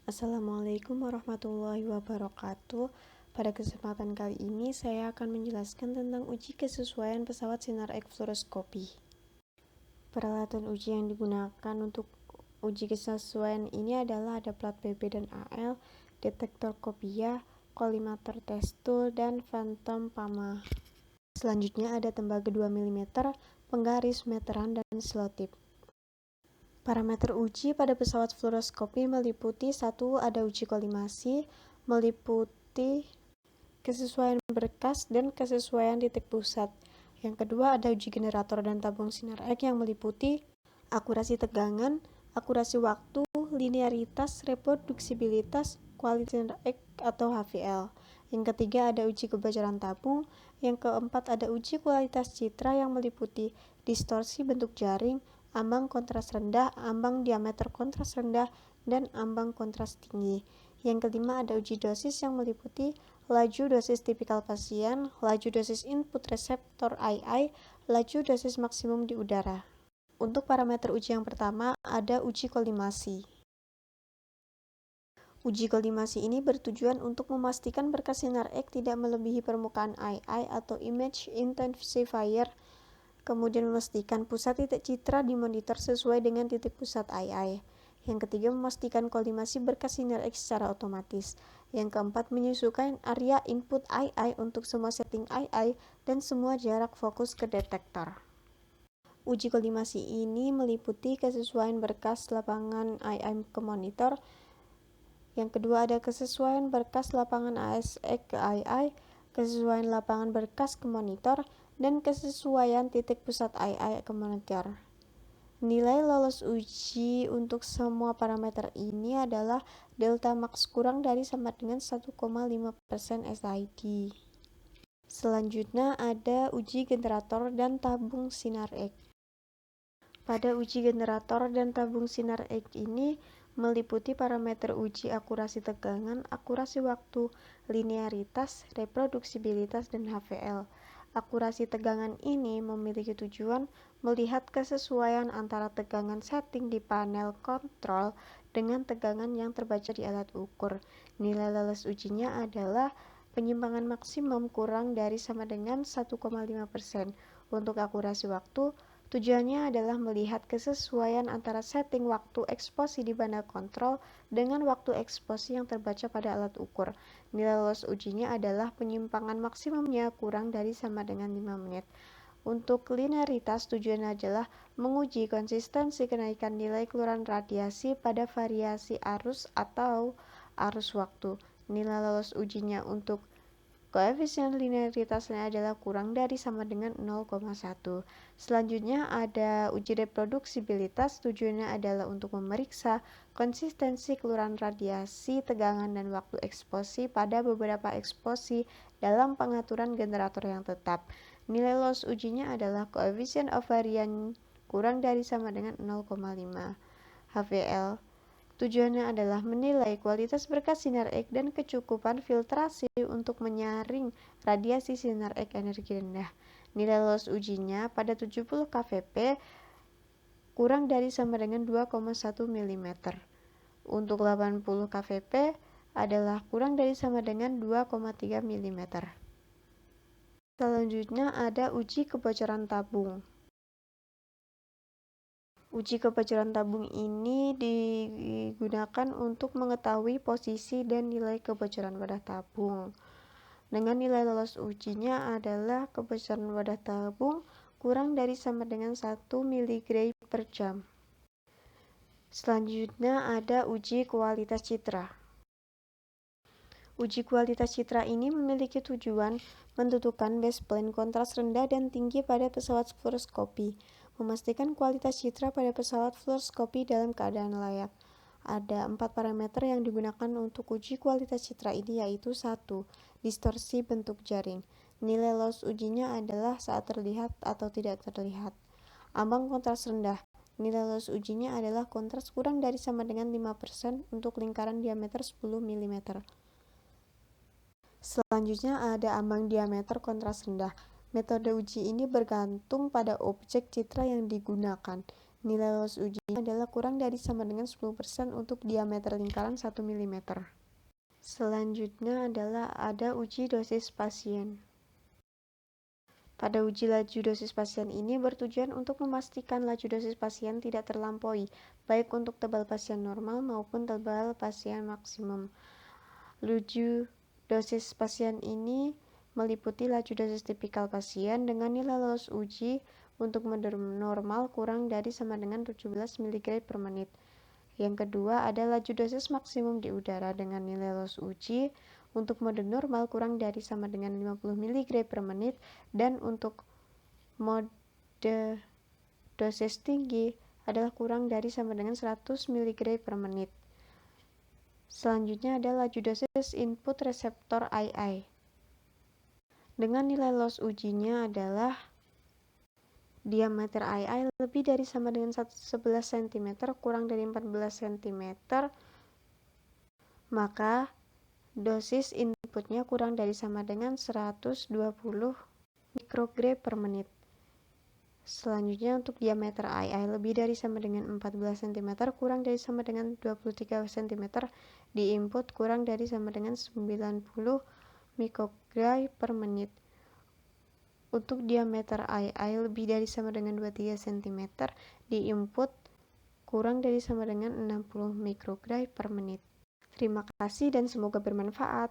Assalamualaikum warahmatullahi wabarakatuh. Pada kesempatan kali ini saya akan menjelaskan tentang uji kesesuaian pesawat sinar X fluoroskopi. Peralatan uji yang digunakan untuk uji kesesuaian ini adalah ada plat BB dan AL, detektor kopia, kolimator test tool, dan phantom PAMA. Selanjutnya ada tembaga 2 mm, penggaris, meteran, dan selotip. Parameter uji pada pesawat fluoroskopi meliputi 1. Ada uji kolimasi, meliputi kesesuaian berkas dan kesesuaian titik pusat. Yang kedua, ada uji generator dan tabung sinar X yang meliputi akurasi tegangan, akurasi waktu, linearitas, reproduksibilitas, kualitas sinar X atau HVL. Yang ketiga, ada uji kebocoran tabung. Yang keempat, ada uji kualitas citra yang meliputi distorsi bentuk jaring, ambang kontras rendah, ambang diameter kontras rendah, dan ambang kontras tinggi. Yang kelima, ada uji dosis yang meliputi laju dosis tipikal pasien, laju dosis input reseptor II, laju dosis maksimum di udara. Untuk parameter uji yang pertama, ada uji kolimasi. Uji kolimasi ini bertujuan untuk memastikan berkas sinar X tidak melebihi permukaan II atau image intensifier, kemudian memastikan pusat titik citra di monitor sesuai dengan titik pusat II. Yang ketiga, memastikan kolimasi berkas sinar X secara otomatis. Yang keempat, menyusukan area input II untuk semua setting II dan semua jarak fokus ke detektor. Uji kolimasi ini meliputi kesesuaian berkas lapangan II ke monitor. Yang kedua, ada kesesuaian berkas lapangan ASX ke II, kesesuaian lapangan berkas ke monitor, dan kesesuaian titik pusat II ke monitor. Nilai lolos uji untuk semua parameter ini adalah delta max kurang dari sama dengan 1,5% SID. Selanjutnya ada uji generator dan tabung sinar X. Pada uji generator dan tabung sinar X ini meliputi parameter uji akurasi tegangan, akurasi waktu, linearitas, reproduksibilitas, dan HVL. Akurasi tegangan ini memiliki tujuan melihat kesesuaian antara tegangan setting di panel kontrol dengan tegangan yang terbaca di alat ukur. Nilai lolos ujinya adalah penyimpangan maksimum kurang dari sama dengan 1,5%. Untuk akurasi waktu, tujuannya adalah melihat kesesuaian antara setting waktu eksposi di panel kontrol dengan waktu eksposi yang terbaca pada alat ukur. Nilai lolos ujinya adalah penyimpangan maksimumnya kurang dari sama dengan 5 menit. Untuk linearitas, tujuannya adalah menguji konsistensi kenaikan nilai keluaran radiasi pada variasi arus atau arus waktu. Nilai lolos ujinya untuk koefisien linearitasnya adalah kurang dari sama dengan 0,1. Selanjutnya ada uji reproduksibilitas. Tujuannya adalah untuk memeriksa konsistensi keluaran radiasi, tegangan, dan waktu eksposi pada beberapa eksposi dalam pengaturan generator yang tetap. Nilai loss ujinya adalah koefisien ovarian kurang dari sama dengan 0,5. HVL tujuannya adalah menilai kualitas berkas sinar X dan kecukupan filtrasi untuk menyaring radiasi sinar X energi rendah. Nilai lolos ujinya pada 70 kVp kurang dari sama dengan 2,1 mm. Untuk 80 kVp adalah kurang dari sama dengan 2,3 mm. Selanjutnya ada uji kebocoran tabung. Uji kebocoran tabung ini digunakan untuk mengetahui posisi dan nilai kebocoran wadah tabung. Dengan nilai lolos ujinya adalah kebocoran wadah tabung kurang dari sama dengan 1 mg per jam. Selanjutnya ada uji kualitas citra. Uji kualitas citra ini memiliki tujuan menentukan baseplane kontras rendah dan tinggi pada pesawat fluoroskopi, memastikan kualitas citra pada pesawat fluoroskopi dalam keadaan layak. Ada 4 parameter yang digunakan untuk uji kualitas citra ini, yaitu 1. Distorsi bentuk jaring. Nilai loss ujinya adalah saat terlihat atau tidak terlihat. Ambang kontras rendah. Nilai loss ujinya adalah kontras kurang dari sama dengan 5% untuk lingkaran diameter 10 mm. Selanjutnya ada ambang diameter kontras rendah. Metode uji ini bergantung pada objek citra yang digunakan. Nilai loss ujinya adalah kurang dari sama dengan 10% untuk diameter lingkaran 1 mm. Selanjutnya adalah ada uji dosis pasien. Pada uji laju dosis pasien ini bertujuan untuk memastikan laju dosis pasien tidak terlampaui, baik untuk tebal pasien normal maupun tebal pasien maksimum. Laju dosis pasien ini meliputi laju dosis tipikal pasien dengan nilai loss uji untuk mode normal kurang dari sama dengan 17 mg per menit. Yang kedua ada laju dosis maksimum di udara dengan nilai loss uji untuk mode normal kurang dari sama dengan 50 mg per menit, dan untuk mode dosis tinggi adalah kurang dari sama dengan 100 mg per menit. Selanjutnya ada laju dosis input reseptor II. Dengan nilai loss ujinya adalah diameter II lebih dari sama dengan 11 cm kurang dari 14 cm, maka dosis inputnya kurang dari sama dengan 120 mikrogram per menit. Selanjutnya untuk diameter II lebih dari sama dengan 14 cm kurang dari sama dengan 23 cm, di input kurang dari sama dengan 90 mikrogram per menit. Untuk diameter II lebih dari sama dengan 23 cm, di input kurang dari sama dengan 60 mikrogram per menit. Terima kasih dan semoga bermanfaat.